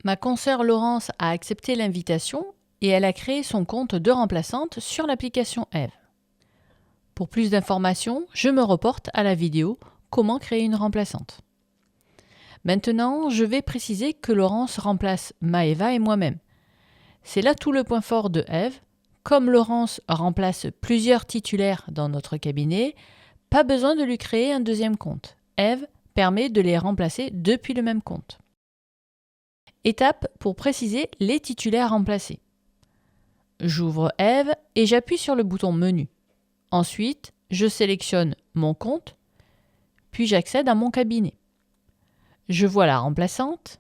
Ma consoeur Laurence a accepté l'invitation et elle a créé son compte de remplaçante sur l'application Eve. Pour plus d'informations, je me reporte à la vidéo « Comment créer une remplaçante ». Maintenant, je vais préciser que Laurence remplace Maëva et moi-même. C'est là tout le point fort de Eve. Comme Laurence remplace plusieurs titulaires dans notre cabinet, pas besoin de lui créer un deuxième compte. Eve permet de les remplacer depuis le même compte. Étape pour préciser les titulaires remplacés. J'ouvre Eve et j'appuie sur le bouton Menu. Ensuite, je sélectionne mon compte, puis j'accède à mon cabinet. Je vois la remplaçante,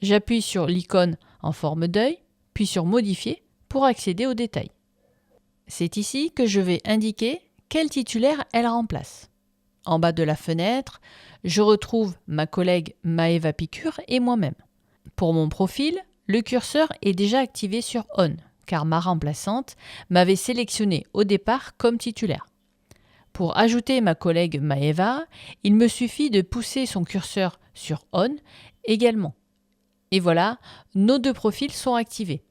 j'appuie sur l'icône en forme d'œil, puis sur Modifier pour accéder aux détails. C'est ici que je vais indiquer quel titulaire elle remplace. En bas de la fenêtre, je retrouve ma collègue Maëva Picure et moi-même. Pour mon profil, le curseur est déjà activé sur On, car ma remplaçante m'avait sélectionné au départ comme titulaire. Pour ajouter ma collègue Maëva, il me suffit de pousser son curseur sur On également. Et voilà, nos deux profils sont activés.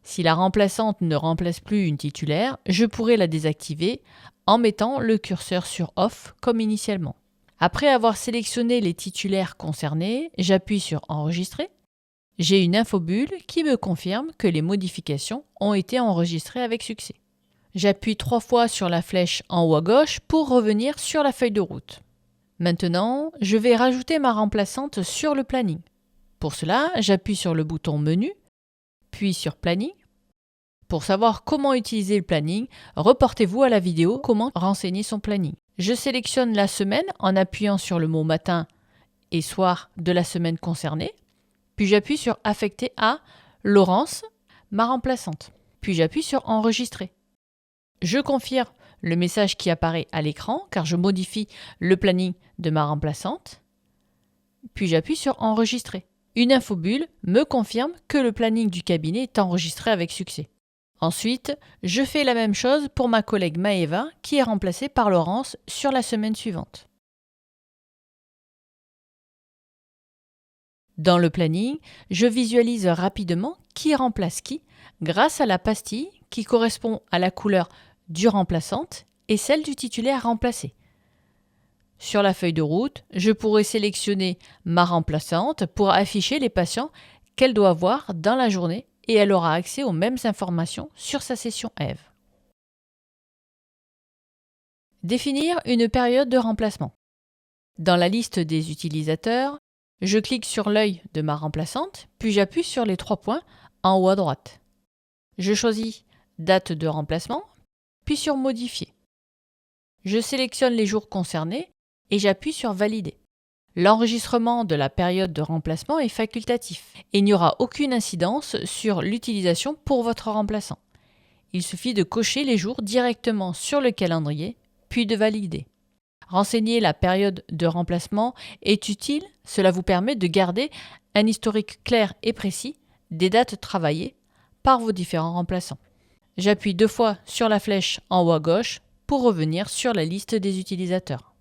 Si la remplaçante ne remplace plus une titulaire, je pourrais la désactiver en mettant le curseur sur Off comme initialement. Après avoir sélectionné les titulaires concernés, j'appuie sur Enregistrer. J'ai une infobulle qui me confirme que les modifications ont été enregistrées avec succès. J'appuie 3 fois sur la flèche en haut à gauche pour revenir sur la feuille de route. Maintenant, je vais rajouter ma remplaçante sur le planning. Pour cela, j'appuie sur le bouton Menu, puis sur Planning. Pour savoir comment utiliser le planning, reportez-vous à la vidéo « Comment renseigner son planning ». Je sélectionne la semaine en appuyant sur le mot matin et soir de la semaine concernée, puis j'appuie sur « Affecter à Laurence, ma remplaçante ». Puis j'appuie sur « Enregistrer ». Je confirme le message qui apparaît à l'écran car je modifie le planning de ma remplaçante. Puis j'appuie sur « Enregistrer ». Une infobulle me confirme que le planning du cabinet est enregistré avec succès. Ensuite, je fais la même chose pour ma collègue Maëva qui est remplacée par Laurence sur la semaine suivante. Dans le planning, je visualise rapidement qui remplace qui grâce à la pastille qui correspond à la couleur du remplaçante et celle du titulaire remplacé. Sur la feuille de route, je pourrais sélectionner ma remplaçante pour afficher les patients qu'elle doit voir dans la journée et elle aura accès aux mêmes informations sur sa session Eve. Définir une période de remplacement. Dans la liste des utilisateurs, je clique sur l'œil de ma remplaçante, puis j'appuie sur les 3 points en haut à droite. Je choisis Date de remplacement, puis sur Modifier. Je sélectionne les jours concernés et j'appuie sur Valider. L'enregistrement de la période de remplacement est facultatif et il n'y aura aucune incidence sur l'utilisation pour votre remplaçant. Il suffit de cocher les jours directement sur le calendrier, puis de valider. Renseigner la période de remplacement est utile, cela vous permet de garder un historique clair et précis des dates travaillées par vos différents remplaçants. J'appuie 2 fois sur la flèche en haut à gauche pour revenir sur la liste des utilisateurs.